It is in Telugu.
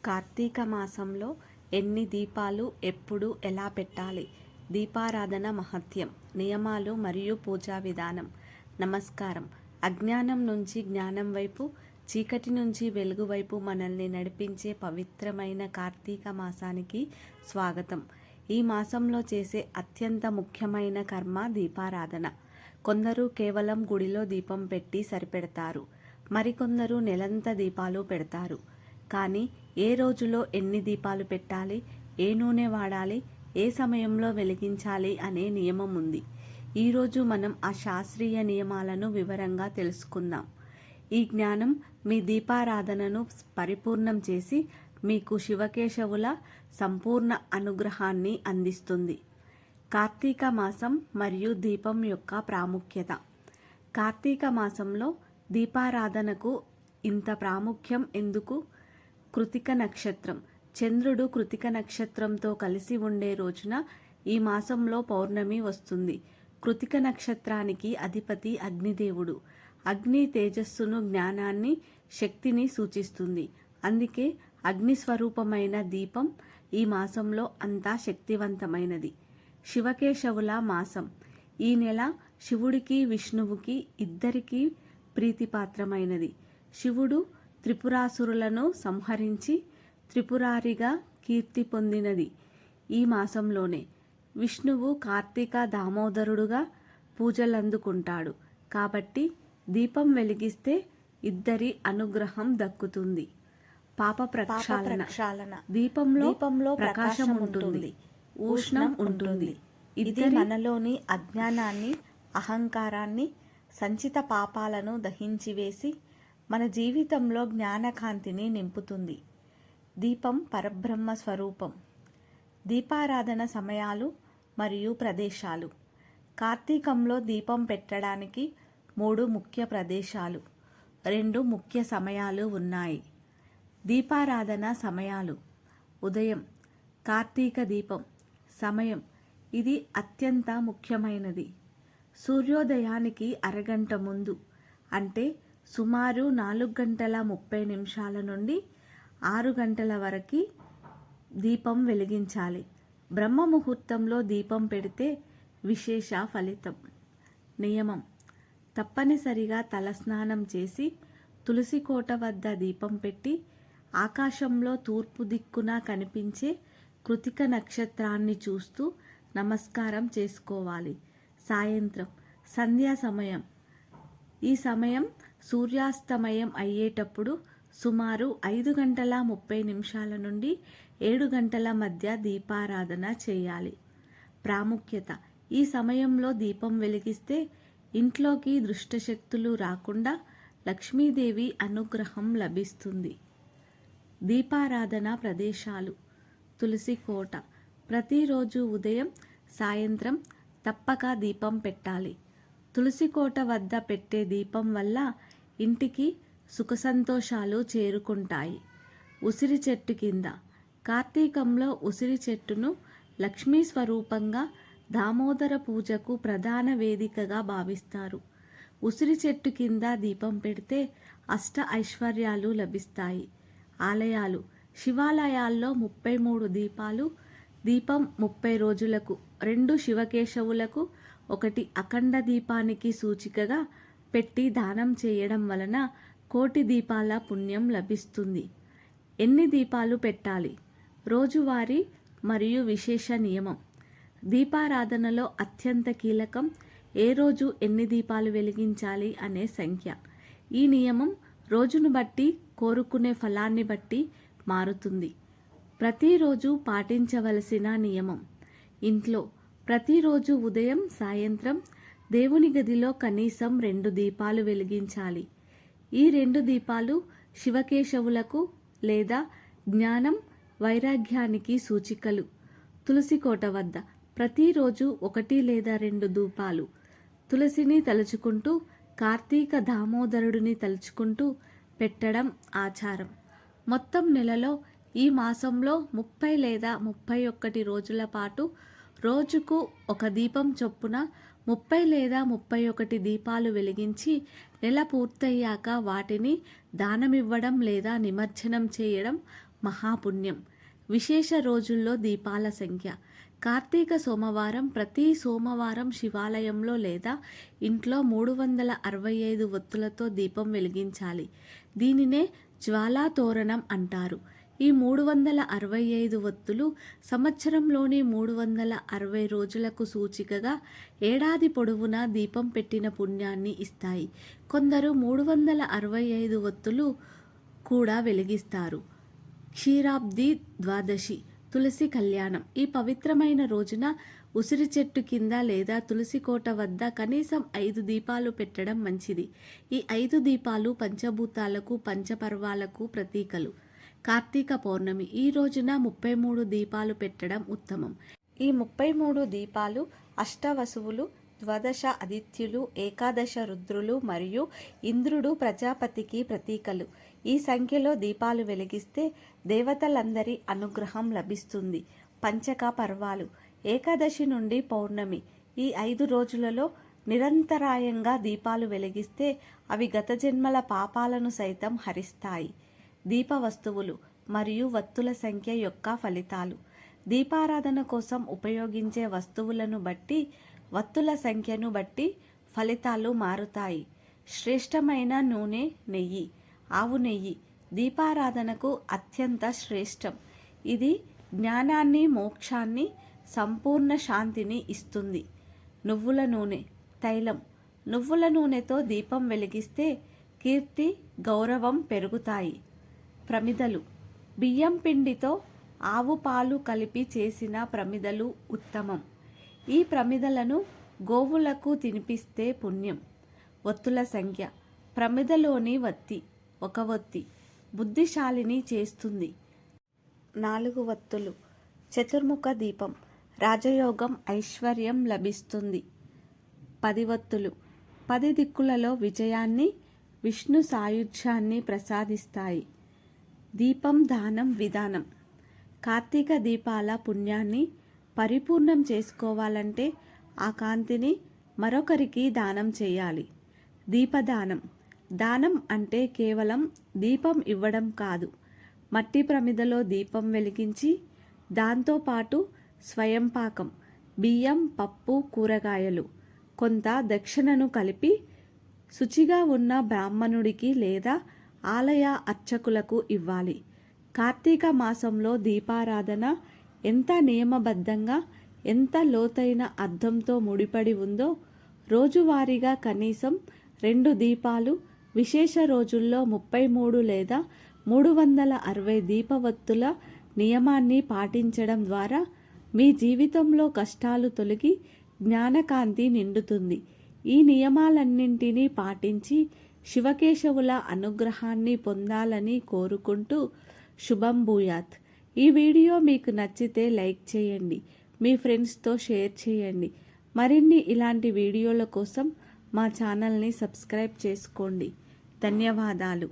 కార్తీక మాసంలో ఎన్ని దీపాలు ఎప్పుడు ఎలా పెట్టాలి? దీపారాధన మహత్యం, నియమాలు మరియు పూజా విధానం. నమస్కారం. అజ్ఞానం నుంచి జ్ఞానం వైపు, చీకటి నుంచి వెలుగు వైపు మనల్ని నడిపించే పవిత్రమైన కార్తీక మాసానికి స్వాగతం. ఈ మాసంలో చేసే అత్యంత ముఖ్యమైన కర్మ దీపారాధన. కొందరు కేవలం గుడిలో దీపం పెట్టి సరిపెడతారు, మరికొందరు నెలంతా దీపాలు పెడతారు. కానీ ఏ రోజులో ఎన్ని దీపాలు పెట్టాలి, ఏ నూనె వాడాలి, ఏ సమయంలో వెలిగించాలి అనే నియమం ఉంది. ఈరోజు మనం ఆ శాస్త్రీయ నియమాలను వివరంగా తెలుసుకుందాం. ఈ జ్ఞానం మీ దీపారాధనను పరిపూర్ణం చేసి మీకు శివకేశవుల సంపూర్ణ అనుగ్రహాన్ని అందిస్తుంది. కార్తీక మాసం మరియు దీపం యొక్క ప్రాముఖ్యత. కార్తీక మాసంలో దీపారాధనకు ఇంత ప్రాముఖ్యం ఎందుకు? కృతిక నక్షత్రం. చంద్రుడు కృతిక నక్షత్రంతో కలిసి ఉండే రోజున ఈ మాసంలో పౌర్ణమి వస్తుంది. కృతిక నక్షత్రానికి అధిపతి అగ్నిదేవుడు. అగ్ని తేజస్సును, జ్ఞానాన్ని, శక్తిని సూచిస్తుంది. అందుకే అగ్ని స్వరూపమైన దీపం ఈ మాసంలో అంతా శక్తివంతమైనది. శివకేశవుల మాసం. ఈ నెల శివుడికి, విష్ణువుకి ఇద్దరికీ ప్రీతిపాత్రమైనది. శివుడు త్రిపురాసురులను సంహరించి త్రిపురారిగా కీర్తి పొందినది ఈ మాసంలోనే. విష్ణువు కార్తీక దామోదరుడుగా పూజలందుకుంటాడు. కాబట్టి దీపం వెలిగిస్తే ఇద్దరి అనుగ్రహం దక్కుతుంది. పాప ప్రక్షాళన. దీపంలో ప్రకాశం ఉంటుంది, ఉష్ణం ఉంటుంది. ఇది మనలోని అజ్ఞానాన్ని, అహంకారాన్ని, సంచిత పాపాలను దహించివేసి మన జీవితంలో జ్ఞానకాంతిని నింపుతుంది. దీపం పరబ్రహ్మ స్వరూపం. దీపారాధన సమయాలు మరియు ప్రదేశాలు. కార్తీకంలో దీపం పెట్టడానికి 3 ముఖ్య ప్రదేశాలు, 2 ముఖ్య సమయాలు ఉన్నాయి. దీపారాధన సమయాలు. ఉదయం కార్తీక దీపం సమయం. ఇది అత్యంత ముఖ్యమైనది. సూర్యోదయానికి అరగంట ముందు, అంటే సుమారు 4:30 నుండి 6 గంటల వరకు దీపం వెలిగించాలి. బ్రహ్మ ముహూర్తంలో దీపం పెడితే విశేష ఫలితం. నియమం: తప్పనిసరిగా తలస్నానం చేసి తులసి కోట వద్ద దీపం పెట్టి ఆకాశంలో తూర్పు దిక్కున కనిపించే కృతిక నక్షత్రాన్ని చూస్తూ నమస్కారం చేసుకోవాలి. సాయంత్రం సంధ్యా సమయం. ఈ సమయం సూర్యాస్తమయం అయ్యేటప్పుడు సుమారు 5:30 నుండి 7 గంటల మధ్య దీపారాధన చేయాలి. ప్రాముఖ్యత: ఈ సమయంలో దీపం వెలిగిస్తే ఇంట్లోకి దుష్టశక్తులు రాకుండా లక్ష్మీదేవి అనుగ్రహం లభిస్తుంది. దీపారాధన ప్రదేశాలు. తులసి కోట. ప్రతిరోజు ఉదయం, సాయంత్రం తప్పక దీపం పెట్టాలి. తులసి కోట వద్ద పెట్టే దీపం వల్ల ఇంటికి సుఖ సంతోషాలు చేరుకుంటాయి. ఉసిరి చెట్టు కింద. కార్తీకంలో ఉసిరి చెట్టును లక్ష్మీ స్వరూపంగా, దామోదర పూజకు ప్రధాన వేదికగా భావిస్తారు. ఉసిరి చెట్టు కింద దీపం పెడితే అష్ట ఐశ్వర్యాలు లభిస్తాయి. ఆలయాలు. శివాలయాల్లో 33 దీపాలు. దీపం 30 రోజులకు, 2 శివకేశవులకు, 1 అఖండ దీపానికి సూచికగా పెట్టి దానం చేయడం వలన 1,000,000 దీపాల పుణ్యం లభిస్తుంది. ఎన్ని దీపాలు పెట్టాలి? రోజువారీ మరియు విశేష నియమం. దీపారాధనలో అత్యంత కీలకం ఏ రోజు ఎన్ని దీపాలు వెలిగించాలి అనే సంఖ్య. ఈ నియమం రోజును బట్టి, కోరుకునే ఫలాన్ని బట్టి మారుతుంది. ప్రతిరోజు పాటించవలసిన నియమం. ఇంట్లో ప్రతిరోజు ఉదయం, సాయంత్రం దేవుని గదిలో కనీసం 2 దీపాలు వెలిగించాలి. ఈ 2 దీపాలు శివకేశవులకు లేదా జ్ఞానం, వైరాగ్యానికి సూచికలు. తులసి కోట వద్ద ప్రతిరోజు 1 లేదా 2 ధూపాలు. తులసిని తలుచుకుంటూ, కార్తీక దామోదరుడిని తలుచుకుంటూ పెట్టడం ఆచారం. మొత్తం నెలలో ఈ మాసంలో 30 లేదా 31 రోజుల పాటు రోజుకు 1 దీపం చొప్పున 30 లేదా 31 దీపాలు వెలిగించి నెల పూర్తయ్యాక వాటిని దానమివ్వడం లేదా నిమజ్జనం చేయడం మహాపుణ్యం. విశేష రోజుల్లో దీపాల సంఖ్య. కార్తీక సోమవారం ప్రతి సోమవారం శివాలయంలో లేదా ఇంట్లో 365 ఒత్తులతో దీపం వెలిగించాలి. దీనినే జ్వాలా తోరణం అంటారు. ఈ 365 ఒత్తులు సంవత్సరంలోని 360 రోజులకు సూచికగా ఏడాది పొడవునా దీపం పెట్టిన పుణ్యాన్ని ఇస్తాయి. కొందరు 365 ఒత్తులు కూడా వెలిగిస్తారు. క్షీరాబ్ది ద్వాదశి, తులసి కళ్యాణం. ఈ పవిత్రమైన రోజున ఉసిరి చెట్టు కింద లేదా తులసి కోట వద్ద కనీసం 5 దీపాలు పెట్టడం మంచిది. ఈ 5 దీపాలు పంచభూతాలకు పంచపర్వాలకు ప్రతీకలు. కార్తీక పౌర్ణమి. ఈ రోజున 33 దీపాలు పెట్టడం ఉత్తమం. ఈ 33 దీపాలు అష్టవసువులు, ద్వాదశ ఆదిత్యులు, ఏకాదశ రుద్రులు మరియు ఇంద్రుడు ప్రజాపతికి ప్రతీకలు. ఈ సంఖ్యలో దీపాలు వెలిగిస్తే దేవతలందరి అనుగ్రహం లభిస్తుంది. పంచక పర్వాలు. ఏకాదశి నుండి పౌర్ణమి. ఈ 5 రోజులలో నిరంతరాయంగా దీపాలు వెలిగిస్తే అవి గత జన్మల పాపాలను సైతం హరిస్తాయి. దీప వస్తువులు మరియు వత్తుల సంఖ్య యొక్క ఫలితాలు. దీపారాధన కోసం ఉపయోగించే వస్తువులను బట్టి వత్తుల సంఖ్యను బట్టి ఫలితాలు మారుతాయి. శ్రేష్టమైన నూనె నెయ్యి. ఆవు నెయ్యి దీపారాధనకు అత్యంత శ్రేష్టం. ఇది జ్ఞానాన్ని, మోక్షాన్ని, సంపూర్ణ శాంతిని ఇస్తుంది. నువ్వుల నూనె, తైలం. నువ్వుల నూనెతో దీపం వెలిగిస్తే కీర్తి, గౌరవం పెరుగుతాయి. ప్రమిదలు. బియ్యం పిండితో ఆవు పాలు కలిపి చేసిన ప్రమిదలు ఉత్తమం. ఈ ప్రమిదలను గోవులకు తినిపిస్తే పుణ్యం. ఒత్తుల సంఖ్య. ప్రమిదలోని వత్తి 1 ఒత్తి బుద్ధిశాలిని చేస్తుంది. 4 ఒత్తులు. చతుర్ముఖ దీపం. రాజయోగం, ఐశ్వర్యం లభిస్తుంది. 10 ఒత్తులు. 10 దిక్కులలో విజయాన్ని, విష్ణు సాయుధ్యాన్ని ప్రసాదిస్తాయి. దీపం దానం విధానం. కార్తీక దీపాల పుణ్యాన్ని పరిపూర్ణం చేసుకోవాలంటే ఆ కాంతిని మరొకరికి దానం చేయాలి. దీపదానం. దానం అంటే కేవలం దీపం ఇవ్వడం కాదు. మట్టి ప్రమిదలో దీపం వెలిగించి దాంతోపాటు స్వయం పాకం, బియ్యం, పప్పు, కూరగాయలు, కొంత దక్షిణను కలిపి శుచిగా ఉన్న బ్రాహ్మణుడికి లేదా ఆలయ అర్చకులకు ఇవ్వాలి. కార్తీక మాసంలో దీపారాధన ఎంత నియమబద్ధంగా, ఎంత లోతైన అర్థంతో ముడిపడి ఉందో రోజువారీగా కనీసం 2 దీపాలు, విశేష రోజుల్లో 33 లేదా 360 దీపవత్తుల నియమాన్ని పాటించడం ద్వారా మీ జీవితంలో కష్టాలు తొలగి జ్ఞానకాంతి నిండుతుంది. ఈ నియమాలన్నింటినీ పాటించి శివకేశవుల అనుగ్రహాన్ని పొందాలని కోరుకుంటూ శుభం భూయాత్. ఈ వీడియో మీకు నచ్చితే లైక్ చేయండి, మీ ఫ్రెండ్స్తో షేర్ చేయండి. మరిన్ని ఇలాంటి వీడియోల కోసం మా ఛానల్ని సబ్స్క్రైబ్ చేసుకోండి. ధన్యవాదాలు.